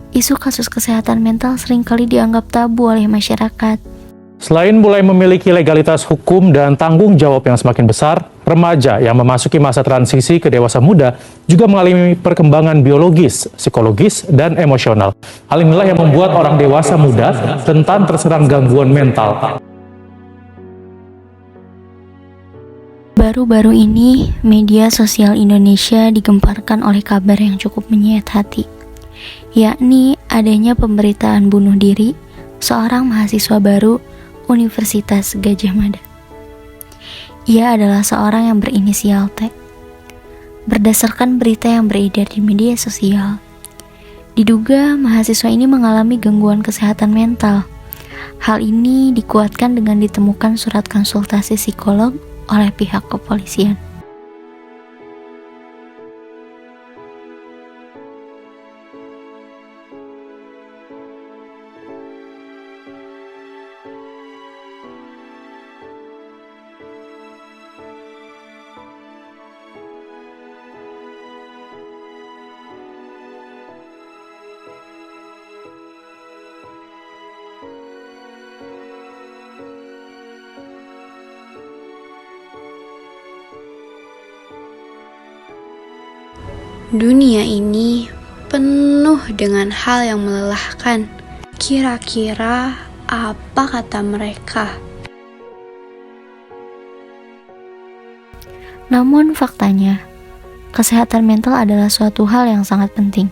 isu kasus kesehatan mental seringkali dianggap tabu oleh masyarakat. Selain mulai memiliki legalitas hukum dan tanggung jawab yang semakin besar, remaja yang memasuki masa transisi ke dewasa muda juga mengalami perkembangan biologis, psikologis, dan emosional. Hal inilah yang membuat orang dewasa muda rentan terserang gangguan mental. Baru-baru ini, media sosial Indonesia digemparkan oleh kabar yang cukup menyayat hati, yakni adanya pemberitaan bunuh diri seorang mahasiswa baru Universitas Gadjah Mada. Ia adalah seorang yang berinisial T. Berdasarkan berita yang beredar di media sosial, diduga mahasiswa ini mengalami gangguan kesehatan mental. Hal ini dikuatkan dengan ditemukan surat konsultasi psikolog oleh pihak kepolisian. Dunia ini penuh dengan hal yang melelahkan. Kira-kira apa kata mereka? Namun faktanya, kesehatan mental adalah suatu hal yang sangat penting.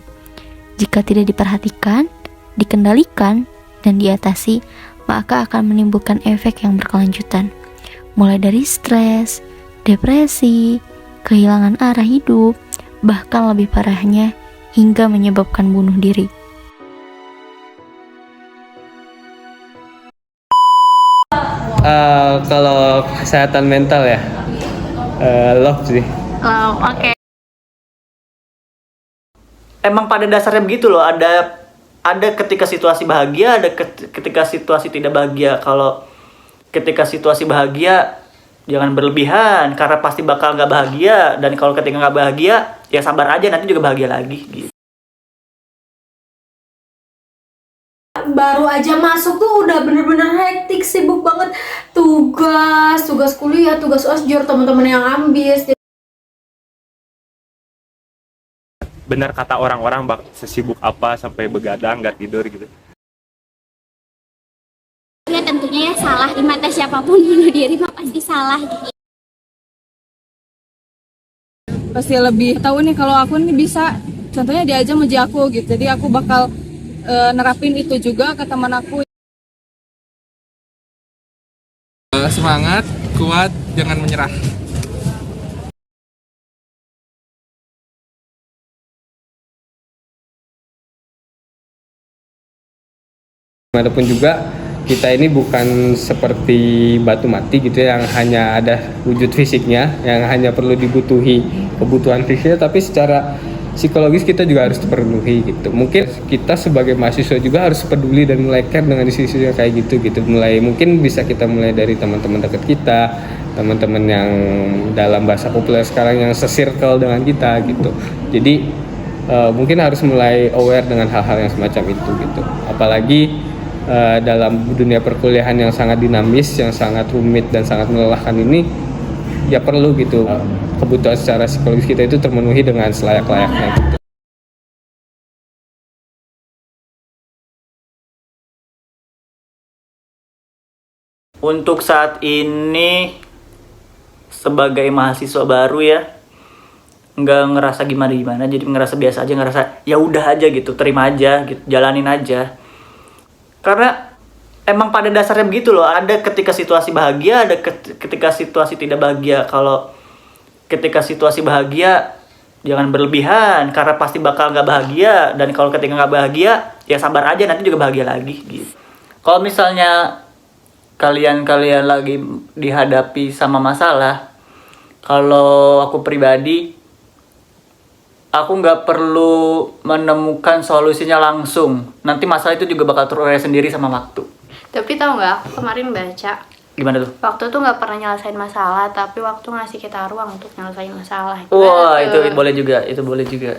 Jika tidak diperhatikan, dikendalikan, dan diatasi, maka akan menimbulkan efek yang berkelanjutan. Mulai dari stres, depresi, kehilangan arah hidup, bahkan lebih parahnya hingga menyebabkan bunuh diri. Kalau kesehatan mental ya, love sih. Oke. Emang pada dasarnya begitu loh, ada ketika situasi bahagia, ada ketika situasi tidak bahagia. Kalau ketika situasi bahagia jangan berlebihan, karena pasti bakal nggak bahagia. Dan kalau ketika nggak bahagia, ya sabar aja, nanti juga bahagia lagi gitu. Baru aja masuk tuh udah bener-bener hektik, sibuk banget. Tugas kuliah, tugas osjur, teman-teman yang ambis. Benar kata orang-orang sesibuk apa sampai begadang nggak tidur gitu. Ya tentunya ya salah, di mata siapapun bunuh diri mah pasti salah gitu. Pasti lebih tahu nih kalau aku nih bisa, contohnya dia aja muji aku gitu, jadi aku bakal nerapin itu juga ke teman aku. Semangat, kuat, jangan menyerah. Adapun juga kita ini bukan seperti batu mati gitu yang hanya ada wujud fisiknya, yang hanya perlu dibutuhi kebutuhan fisiknya, tapi secara psikologis kita juga harus terpenuhi gitu. Mungkin kita sebagai mahasiswa juga harus peduli dan mulai care dengan isu-isu yang kayak gitu. Mungkin bisa kita mulai dari teman-teman dekat kita, teman-teman yang dalam bahasa populer sekarang yang se-circle dengan kita gitu. Jadi mungkin harus mulai aware dengan hal-hal yang semacam itu gitu. Apalagi dalam dunia perkuliahan yang sangat dinamis, yang sangat rumit dan sangat melelahkan ini, ya perlu gitu kebutuhan secara psikologis kita itu termenuhi dengan selayak-layaknya gitu. Untuk saat ini sebagai mahasiswa baru ya, nggak ngerasa gimana-gimana, jadi ngerasa biasa aja, ngerasa ya udah aja gitu, terima aja gitu, jalanin aja. Karena emang pada dasarnya begitu loh, ada ketika situasi bahagia, ada ketika situasi tidak bahagia. Kalau ketika situasi bahagia jangan berlebihan, karena pasti bakal nggak bahagia. Dan kalau ketika nggak bahagia, ya sabar aja, nanti juga bahagia lagi gitu. Kalau misalnya kalian lagi dihadapi sama masalah, kalau aku pribadi, aku nggak perlu menemukan solusinya langsung. Nanti masalah itu juga bakal terurai sendiri sama waktu. Tapi tahu nggak, aku kemarin baca Gimana tuh? waktu tuh nggak pernah nyelesain masalah, tapi waktu ngasih kita ruang untuk nyelesain masalah. Wah, itu boleh juga, itu boleh juga.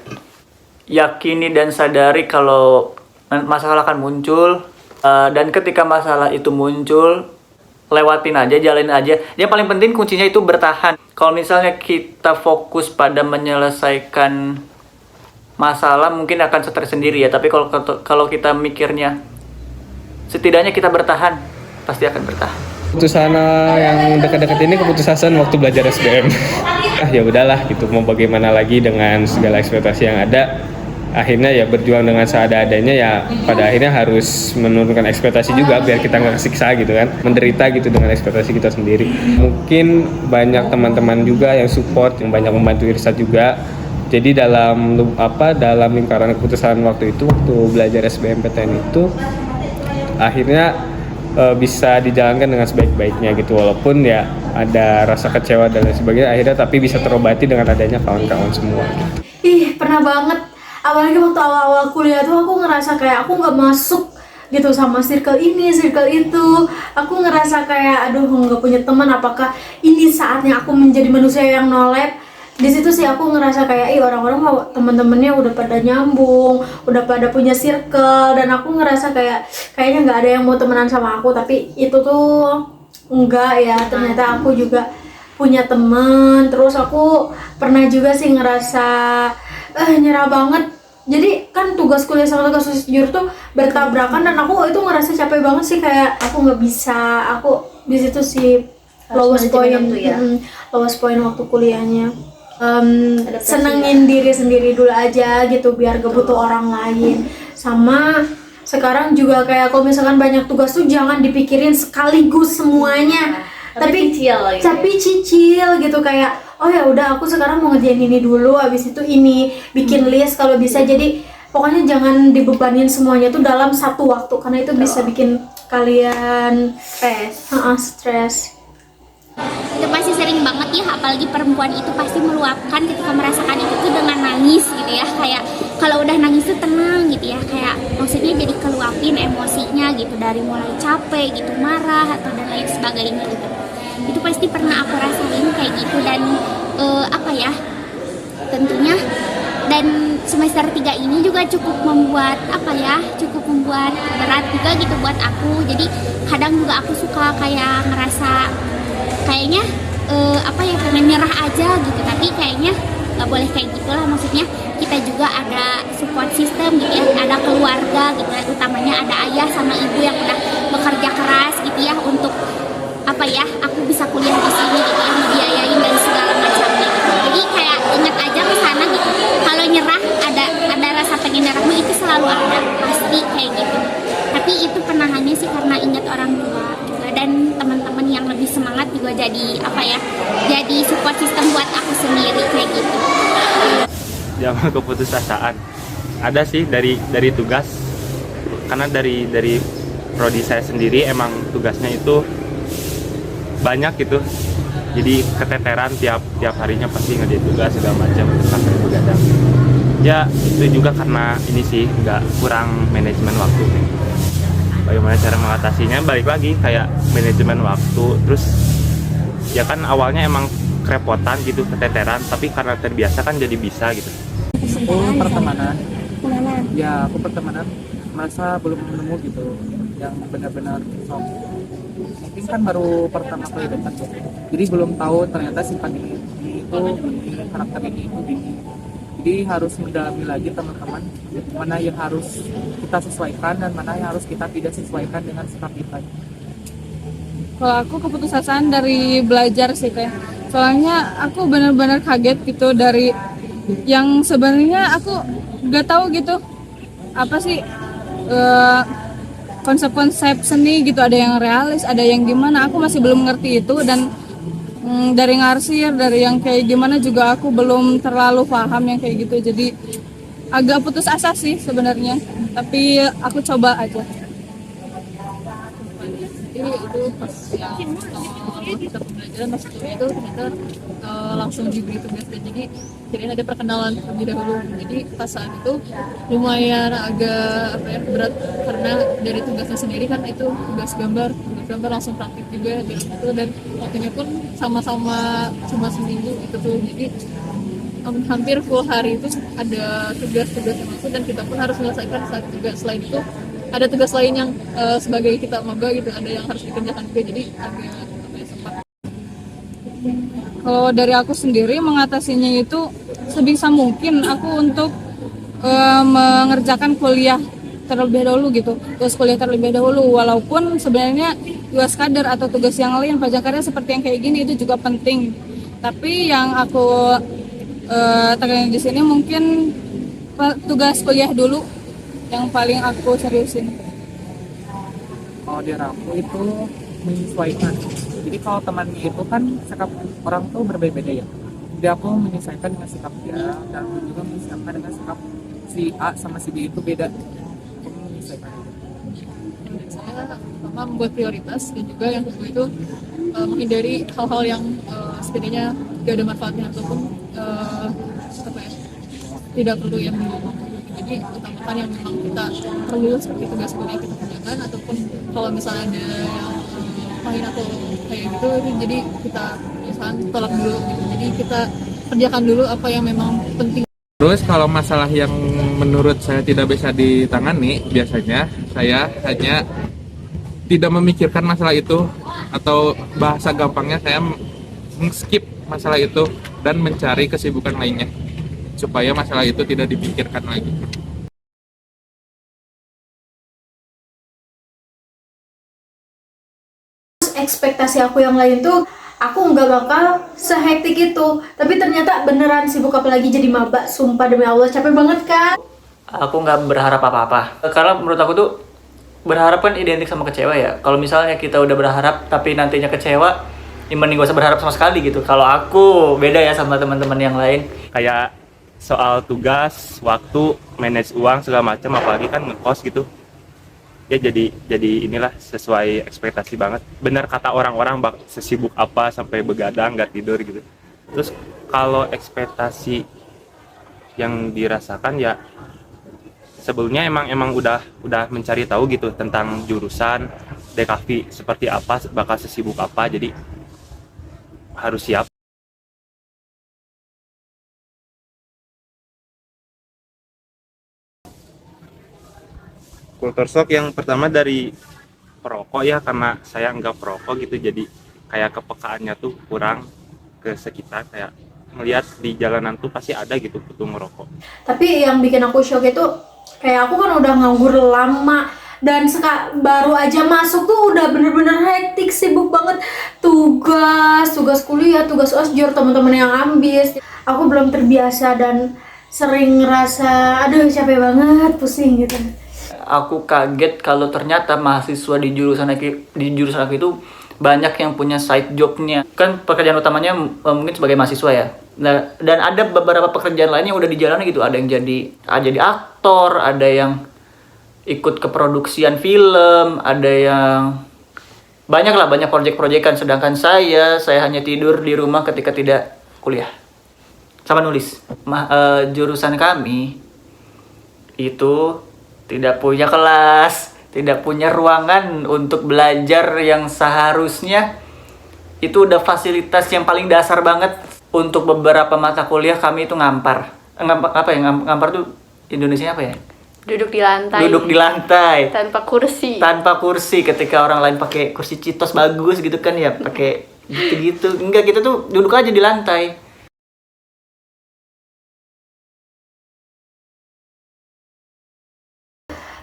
Yakini dan sadari kalau masalah akan muncul, dan ketika masalah itu muncul, lewatin aja, jalanin aja. Yang paling penting kuncinya itu bertahan. Kalau misalnya kita fokus pada menyelesaikan masalah, mungkin akan stres sendiri ya. Tapi kalau kita mikirnya setidaknya kita bertahan, pasti akan bertahan. Keputusan yang dekat-dekat ini keputusan waktu belajar SBM. Ya udahlah gitu, mau bagaimana lagi dengan segala ekspektasi yang ada. Akhirnya ya berjuang dengan seadanya, ya pada akhirnya harus menurunkan ekspektasi juga biar kita nggak kesiksa gitu kan, menderita gitu dengan ekspektasi kita sendiri. Mungkin banyak teman-teman juga yang support, yang banyak membantu Irsad juga. Jadi dalam lingkaran keputusan waktu belajar SBMPTN itu akhirnya bisa dijalankan dengan sebaik-baiknya gitu, walaupun ya ada rasa kecewa dan lain sebagainya akhirnya, tapi bisa terobati dengan adanya kawan-kawan semua gitu. Pernah banget, apalagi waktu awal-awal kuliah tuh aku ngerasa kayak aku nggak masuk gitu sama circle ini, circle itu. Aku ngerasa kayak aduh nggak punya teman, apakah ini saatnya aku menjadi manusia yang no lab. Di situ sih aku ngerasa kayak orang-orang teman-temannya udah pada nyambung, udah pada punya circle, dan aku ngerasa kayaknya nggak ada yang mau temenan sama aku. Tapi itu tuh enggak ya, ternyata aku juga punya teman. Terus aku pernah juga sih ngerasa nyerah banget. Jadi kan tugas kuliah sama tugas jujur tuh bertabrakan, dan aku itu ngerasa capek banget sih, kayak aku nggak bisa. Aku di situ sih lowest point waktu kuliahnya. Senengin diri sendiri dulu aja gitu, biar gak butuh orang lain. Sama sekarang juga kayak kalau misalkan banyak tugas tuh jangan dipikirin sekaligus semuanya, tapi cicil gitu, kayak oh ya udah aku sekarang mau ngerjain ini dulu, habis itu ini, bikin list kalau bisa. Jadi pokoknya jangan dibebanin semuanya tuh dalam satu waktu, karena itu bisa bikin kalian stres. Itu pasti sering banget ya, apalagi perempuan itu pasti meluapkan ketika merasakan itu tuh dengan nangis gitu ya. Kayak kalau udah nangis tuh tenang gitu ya, kayak maksudnya jadi keluapin emosinya gitu, dari mulai capek gitu, marah atau dan lain sebagainya gitu. Itu pasti pernah aku rasain kayak gitu. Dan tentunya dan semester 3 ini juga cukup membuat berat juga gitu buat aku. Jadi kadang juga aku suka kayak ngerasa kayaknya pengen nyerah aja gitu, tapi kayaknya nggak boleh kayak gitulah. Maksudnya kita juga ada support system gitu ya, ada keluarga gitu ya, utamanya ada ayah sama ibu yang udah bekerja keras gitu ya untuk aku bisa kuliah di sini gitu ya, membiayain dan segala macamnya gitu. Jadi kayak ingat aja ke sana gitu, kalau nyerah ada rasa pengen nyerahnya itu selalu ada, pasti kayak gitu. Tapi itu penahannya sih karena ingat orang tua juga, dan teman-teman yang lebih semangat juga jadi support system buat aku sendiri kayak gitu. Jangan keputusasaan. Ada sih dari tugas, karena dari prodi saya sendiri emang tugasnya itu banyak gitu. Jadi keteteran tiap harinya pasti ngerjain tugas segala macam sampai begadang. Ya itu juga karena ini sih nggak kurang manajemen waktu nih. Bagaimana cara mengatasinya, balik lagi kayak manajemen waktu. Terus ya kan awalnya emang kerepotan gitu, keteteran, tapi karena terbiasa kan jadi bisa gitu. Pertemanan. Ya aku pertemanan merasa belum menemu gitu yang benar-benar sok. Mungkin kan baru pertama kali dekat ya. Jadi belum tahu ternyata sifat ini itu karakter ini itu gini. Jadi harus mendalami lagi teman-teman, mana yang harus kita sesuaikan dan mana yang harus kita tidak sesuaikan dengan sikap kita. Kalau aku keputusasaan dari belajar sih kayak, soalnya aku benar-benar kaget gitu dari yang sebenarnya aku nggak tahu gitu apa sih konsep-konsep seni gitu, ada yang realis, ada yang gimana, aku masih belum ngerti itu. Dan dari ngarsir, dari yang kayak gimana juga aku belum terlalu paham yang kayak gitu. Jadi agak putus asa sih sebenarnya, tapi aku coba aja. Jadi itu pas yang kita pembelajaran masuk itu ternyata langsung diberi tugas, dan jadi ada perkenalan terlebih dahulu. Jadi pas saat itu lumayan agak berat karena dari tugasnya sendiri kan itu tugas gambar langsung praktik juga dan waktunya pun sama-sama cuma seminggu gitu tuh. Jadi hampir full hari itu ada tugas-tugas yang masuk dan kita pun harus menyelesaikan satu tugas. Selain itu ada tugas lain yang sebagai kita maba gitu, ada yang harus dikerjakan juga, jadi agak sempat. Kalau dari aku sendiri mengatasinya itu sebisa mungkin aku untuk mengerjakan kuliah terlebih dahulu gitu, tugas kuliah terlebih dahulu, walaupun sebenarnya tugas kader atau tugas yang lain prajakarya seperti yang kayak gini itu juga penting, tapi yang aku tekankan di sini mungkin tugas kuliah dulu yang paling aku seriusin. Kalau dari aku itu menyesuaikan. Jadi kalau temannya itu kan sikap orang tuh berbeda-beda ya. Jadi aku menyesuaikan dengan sikap dia dan aku juga menyesuaikan dengan sikap si A sama si B itu beda. Aku menyesuaikan. Saya pertama membuat prioritas dan juga yang kedua itu menghindari hal-hal yang setidaknya gak ada manfaatnya ataupun tidak perlu yang jadi utamakan yang memang kita perlu seperti tugas kuliah kita kerjakan, ataupun kalau misalnya ada yang main atau kayak gitu jadi kita misalkan tolak dulu gitu, jadi kita kerjakan dulu apa yang memang penting. Terus kalau masalah yang menurut saya tidak bisa ditangani, biasanya saya hanya tidak memikirkan masalah itu, atau bahasa gampangnya saya skip masalah itu dan mencari kesibukan lainnya supaya masalah itu tidak dipikirkan lagi. Ekspektasi aku yang lain tuh aku nggak bakal sehektik itu, tapi ternyata beneran sibuk, apalagi jadi maba, sumpah demi Allah capek banget kan. Aku nggak berharap apa-apa karena menurut aku tuh berharap kan identik sama kecewa ya. Kalau misalnya kita udah berharap tapi nantinya kecewa, ya mending gak usah berharap sama sekali gitu. Kalau aku beda ya sama teman-teman yang lain. Kayak soal tugas, waktu, manage uang segala macam, apalagi kan ngekos gitu. Ya jadi inilah sesuai ekspektasi banget. Benar kata orang-orang sesibuk apa sampai begadang nggak tidur gitu. Terus kalau ekspektasi yang dirasakan ya sebelumnya emang udah mencari tahu gitu tentang jurusan DKV seperti apa, bakal sesibuk apa, jadi harus siap. Culture shock yang pertama dari perokok ya, karena saya nggak perokok gitu, jadi kayak kepekaannya tuh kurang ke sekitar, kayak melihat di jalanan tuh pasti ada gitu putung ngerokok. Tapi yang bikin aku shock itu kayak aku kan udah nganggur lama dan baru aja masuk tuh udah bener-bener hektik, sibuk banget, tugas kuliah, tugas osjur, teman-teman yang ambis. Aku belum terbiasa dan sering ngerasa aduh capek banget, pusing gitu. Aku kaget kalau ternyata mahasiswa di jurusan aku itu banyak yang punya side jobnya. Kan pekerjaan utamanya mungkin sebagai mahasiswa ya. Nah, dan ada beberapa pekerjaan lain yang udah dijalani gitu. Ada yang jadi aktor, ada yang ikut keproduksian film, ada yang banyak proyek-proyekan. Sedangkan saya hanya tidur di rumah ketika tidak kuliah sama nulis. Jurusan kami itu tidak punya kelas, tidak punya ruangan untuk belajar yang seharusnya itu udah fasilitas yang paling dasar banget. Untuk beberapa mata kuliah kami itu ngampar. Ngampar tuh Indonesianya apa ya? Duduk di lantai. Duduk di lantai. Tanpa kursi. Ketika orang lain pakai kursi Citos bagus gitu kan ya, pakai gitu-gitu. Enggak, kita tuh duduk aja di lantai.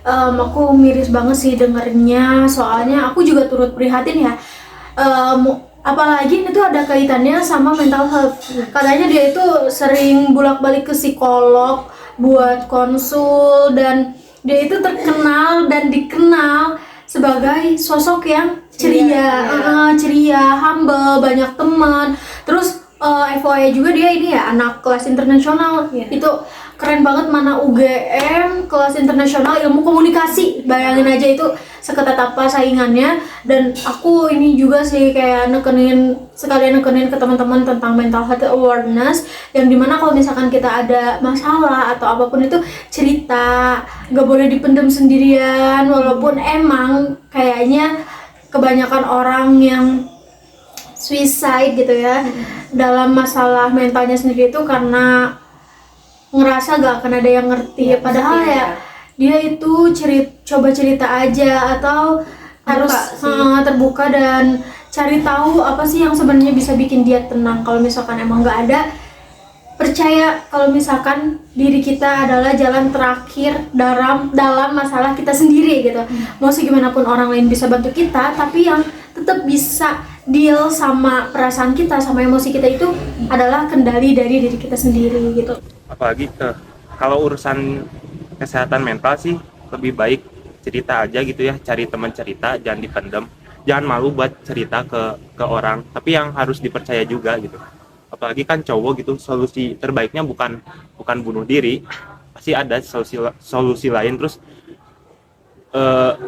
Aku miris banget sih dengernya, soalnya aku juga turut prihatin ya. Apalagi itu ada kaitannya sama mental health. Katanya dia itu sering bolak-balik ke psikolog buat konsul, dan dia itu terkenal dan dikenal sebagai sosok yang ceria, humble, banyak teman. Terus FYI juga dia ini ya anak kelas internasional. Itu keren banget, mana UGM kelas internasional ilmu komunikasi, bayangin aja itu seketat apa saingannya. Dan aku ini juga sih kayak sekalian nekenin ke teman-teman tentang mental health awareness, yang dimana kalau misalkan kita ada masalah atau apapun itu cerita, gak boleh dipendam sendirian. Walaupun emang kayaknya kebanyakan orang yang suicide gitu ya, dalam masalah mentalnya sendiri itu karena ngerasa gak akan ada yang ngerti, padahal ya dia itu coba cerita aja, atau harus terbuka dan cari tahu apa sih yang sebenarnya bisa bikin dia tenang. Kalau misalkan emang nggak ada, percaya kalau misalkan diri kita adalah jalan terakhir dalam masalah kita sendiri gitu. Mau segimanapun orang lain bisa bantu kita, tapi yang tetap bisa deal sama perasaan kita, sama emosi kita itu adalah kendali dari diri kita sendiri gitu. Apalagi kalau urusan kesehatan mental sih lebih baik cerita aja gitu ya, cari teman cerita, jangan dipendam, jangan malu buat cerita ke orang, tapi yang harus dipercaya juga gitu. Apalagi kan cowok gitu, solusi terbaiknya bukan bunuh diri, pasti ada solusi lain. Terus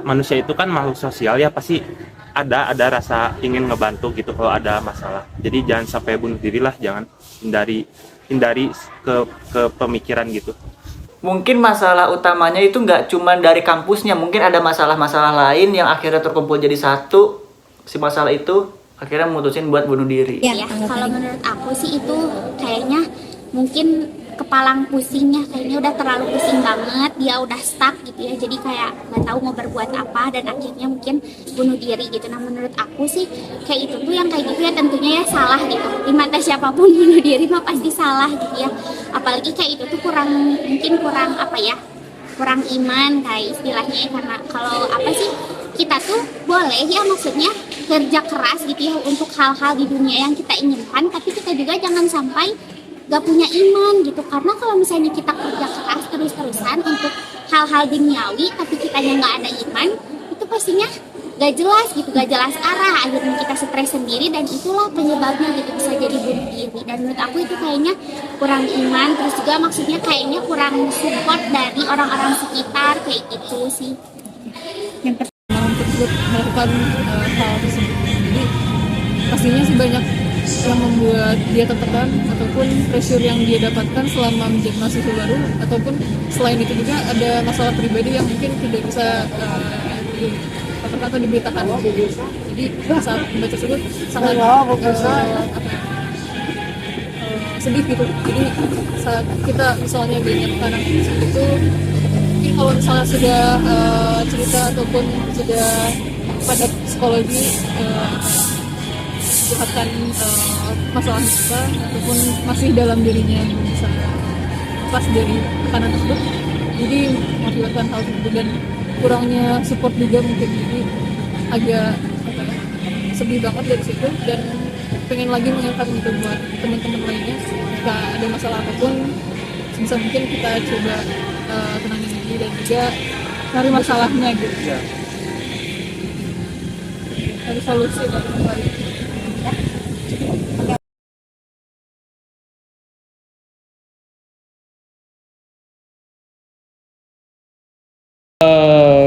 manusia itu kan makhluk sosial ya, pasti ada rasa ingin ngebantu gitu kalau ada masalah. Jadi jangan sampai bunuh diri lah, jangan hindari ke pemikiran gitu. Mungkin masalah utamanya itu nggak cuma dari kampusnya, mungkin ada masalah-masalah lain yang akhirnya terkumpul jadi satu. Si masalah itu akhirnya memutusin buat bunuh diri. Ya, kalau menurut aku sih itu kayaknya mungkin kepalang pusingnya, kayaknya udah terlalu pusing banget, dia udah stuck gitu ya, jadi kayak nggak tahu mau berbuat apa dan akhirnya mungkin bunuh diri gitu. Nah menurut aku sih kayak itu tuh yang kayak gitu ya tentunya ya salah gitu, di mata siapapun bunuh diri mah pasti salah gitu ya, apalagi kayak itu tuh kurang iman kayak istilahnya ya. Karena kalau apa sih, kita tuh boleh ya maksudnya kerja keras gitu ya untuk hal-hal di dunia yang kita inginkan, tapi kita juga jangan sampai gak punya iman gitu. Karena kalau misalnya kita kerja keras terus-terusan untuk hal-hal duniawi tapi kitanya gak ada iman, itu pastinya gak jelas gitu, gak jelas arah, akhirnya kita stres sendiri dan itulah penyebabnya gitu, bisa jadi bunuh diri. Dan menurut aku itu kayaknya kurang iman, terus juga maksudnya kayaknya kurang support dari orang-orang sekitar kayak gitu sih. Yang pertama untuk melakukan hal tersebut, jadi pastinya sih banyak yang membuat dia tertekan ataupun pressure yang dia dapatkan selama menjadi mahasiswa baru, ataupun selain itu juga ada masalah pribadi yang mungkin tidak bisa atau diberitakan. Jadi saat membaca tersebut sangat sedih gitu. Jadi saat kita misalnya banyak anak seperti itu, mungkin kalau misalnya sudah cerita ataupun sudah pada psikologi curhatkan masalah kita ataupun masih dalam dirinya yang bisa lepas dari tekanan tersebut, jadi mengakibatkan hal tersebut dan kurangnya support juga mungkin, jadi agak sedih banget dari situ dan pengen lagi mengingatkan itu buat teman-teman lainnya, jika ada masalah apapun sebisa mungkin kita coba tenangin diri dan juga cari masalahnya gitu, cari solusi dari kembali.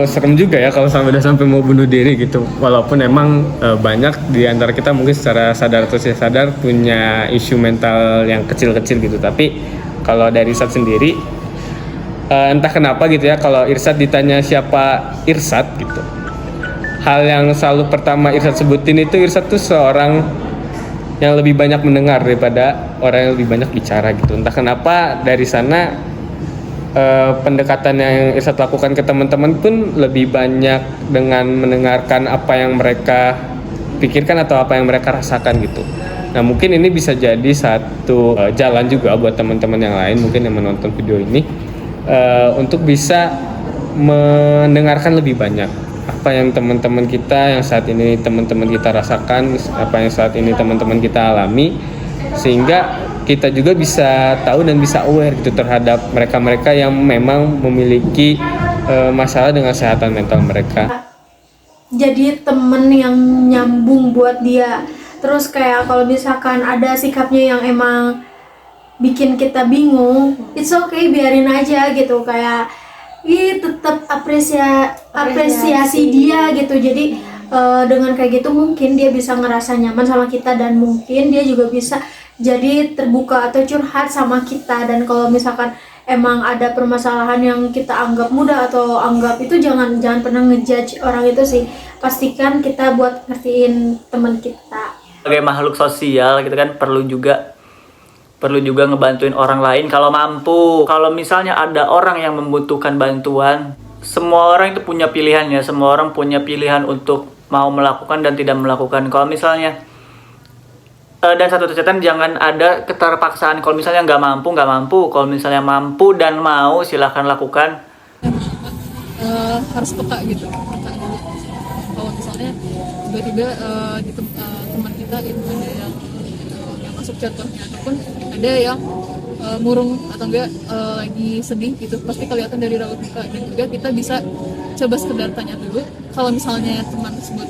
Serem juga ya kalau udah sampai mau bunuh diri gitu. Walaupun emang banyak di antara kita mungkin secara sadar atau tidak sadar punya isu mental yang kecil-kecil gitu. Tapi kalau dari Irsad sendiri, entah kenapa gitu ya, kalau Irsad ditanya siapa Irsad gitu, hal yang selalu pertama Irsad sebutin itu Irsad tuh seorang yang lebih banyak mendengar daripada orang yang lebih banyak bicara gitu. Entah kenapa dari sana pendekatan yang Irsad lakukan ke teman-teman pun lebih banyak dengan mendengarkan apa yang mereka pikirkan atau apa yang mereka rasakan gitu. Nah mungkin ini bisa jadi satu jalan juga buat teman-teman yang lain mungkin yang menonton video ini untuk bisa mendengarkan lebih banyak apa yang teman-teman kita yang saat ini teman-teman kita rasakan, apa yang saat ini teman-teman kita alami, sehingga kita juga bisa tahu dan bisa aware gitu terhadap mereka-mereka yang memang memiliki masalah dengan kesehatan mental mereka. Jadi temen yang nyambung buat dia. Terus kayak kalau misalkan ada sikapnya yang emang bikin kita bingung, it's okay, biarin aja gitu, kayak tetap apresiasi dia gitu. Jadi dengan kayak gitu mungkin dia bisa ngerasa nyaman sama kita dan mungkin dia juga bisa jadi terbuka atau curhat sama kita. Dan kalau misalkan emang ada permasalahan yang kita anggap mudah atau anggap itu, jangan pernah ngejudge orang itu sih. Pastikan kita buat ngertiin teman kita. Sebagai makhluk sosial gitu kan, perlu juga ngebantuin orang lain kalau mampu. Kalau misalnya ada orang yang membutuhkan bantuan, semua orang itu punya pilihan ya, semua orang punya pilihan untuk mau melakukan dan tidak melakukan. Kalau misalnya dan satu catatan, jangan ada keterpaksaan. Kalau misalnya nggak mampu. Kalau misalnya mampu dan mau, silahkan lakukan. Harus peka gitu. Kalau misalnya tiba-tiba di teman kita itu ada yang masuk contohnya, ataupun ada yang murung atau enggak lagi sedih gitu, pasti kelihatan dari raut muka. Dan juga kita bisa coba sekedar tanya dulu. Kalau misalnya teman tersebut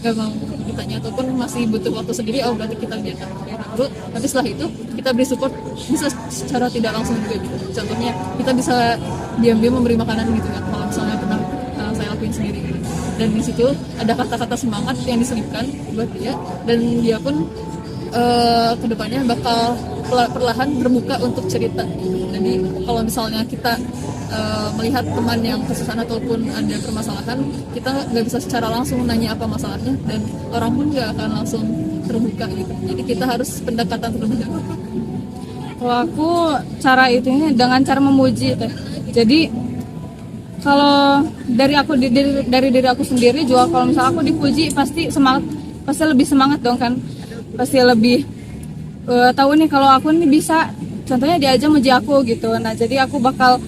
nggak mau ditanya ataupun masih butuh waktu sendiri, berarti kita biarkan dulu. Tapi setelah itu kita beri support, bisa secara tidak langsung juga gitu. Contohnya kita bisa diam-diam memberi makanan gitu kan, kalau misalnya pernah saya lakuin sendiri gitu. Dan di situ ada kata-kata semangat yang diselipkan buat dia, dan dia pun kedepannya bakal perlahan berbuka untuk cerita. Jadi kalau misalnya kita melihat teman yang kesusahan ataupun ada permasalahan, kita nggak bisa secara langsung nanya apa masalahnya, dan orang pun nggak akan langsung terbuka gitu. Jadi kita harus pendekatan terlebih dahulu. Kalau aku cara itu dengan cara memuji teh. Jadi kalau dari diri aku sendiri juga, kalau misalnya aku dipuji pasti lebih semangat dong kan, pasti lebih tahu nih kalau aku nih bisa, contohnya dia aja muji aku gitu. Nah jadi aku bakal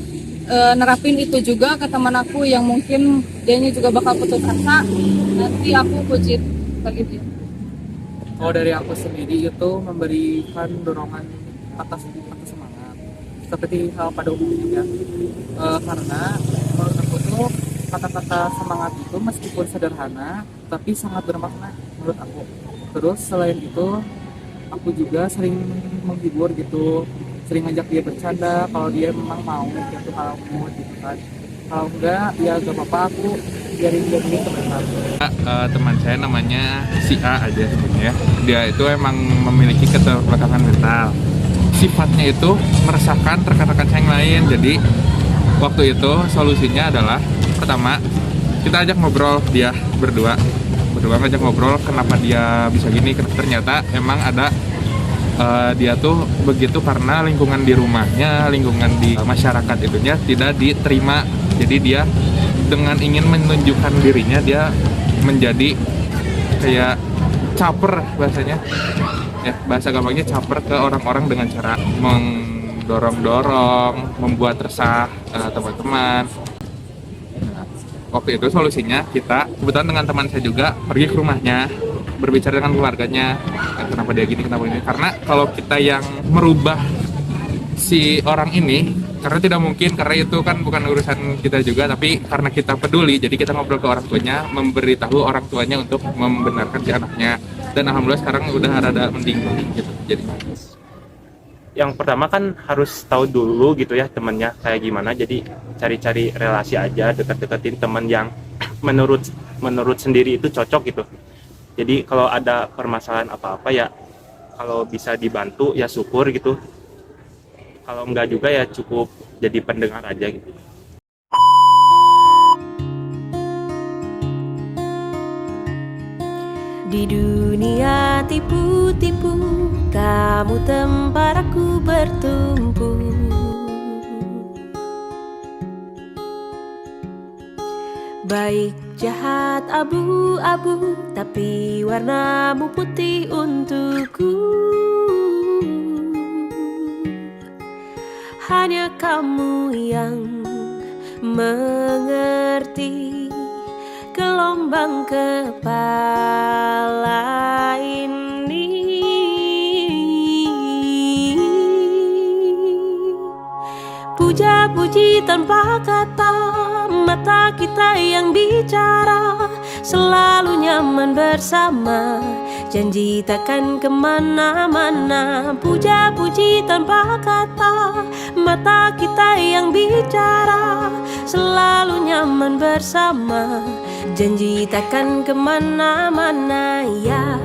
nerapin itu juga ke teman aku yang mungkin dianya juga bakal putus asa, nanti aku puji bagi dia. Kalau dari aku sendiri itu memberikan dorongan atas semangat seperti hal pada umumnya, karena menurut aku tuh kata-kata semangat itu meskipun sederhana tapi sangat bermakna menurut aku. Terus selain itu aku juga sering menghibur gitu, sering ngajak dia bercanda kalau dia memang mau gitu, kalau mood gitu kan. Kalau enggak ya gak apa-apa, aku biarin dia ini kebetulan. Teman saya namanya si A aja sebenarnya. Dia itu emang memiliki keterbelakangan mental. Sifatnya itu meresahkan rekan-rekan saya yang lain. Jadi waktu itu solusinya adalah, pertama kita ajak ngobrol, dia berdua ngajak ngobrol kenapa dia bisa gini. Ternyata emang ada dia tuh begitu karena lingkungan di rumahnya, lingkungan di masyarakat itunya tidak diterima. Jadi dia dengan ingin menunjukkan dirinya, dia menjadi kayak caper bahasanya ya, bahasa gampangnya caper ke orang-orang dengan cara mendorong-dorong, membuat resah teman-teman. Waktu itu solusinya kita kebetulan dengan teman saya juga pergi ke rumahnya, berbicara dengan keluarganya, kenapa dia gini, kenapa ini. Karena kalau kita yang merubah si orang ini, karena tidak mungkin, karena itu kan bukan urusan kita juga, tapi karena kita peduli, jadi kita ngobrol ke orang tuanya, memberitahu orang tuanya untuk membenarkan si anaknya. Dan alhamdulillah sekarang udah rada mending gitu. Jadi Yang pertama kan harus tahu dulu gitu ya temennya kayak gimana, jadi cari-cari relasi aja, dekat-dekatin teman yang menurut sendiri itu cocok gitu. Jadi kalau ada permasalahan apa-apa ya, kalau bisa dibantu ya syukur gitu, kalau enggak juga ya cukup jadi pendengar aja gitu. Di dunia tipu-tipu, kamu tempat aku bertumpu. Baik jahat abu-abu, tapi warnamu putih untukku. Hanya kamu yang mengerti gelombang kepala ini. Puja-puji tanpa kata, mata kita yang bicara, selalu nyaman bersama, janji takkan kemana-mana. Puja-puji tanpa kata, mata kita yang bicara, selalu nyaman bersama, janji takkan kemana-mana ya.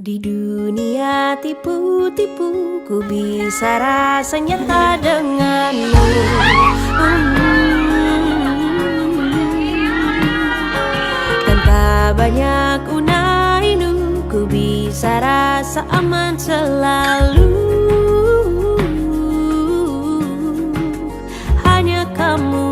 Di dunia tipu-tipu, ku bisa rasa nyata denganmu. Tanpa banyak rasa aman selalu. Hanya kamu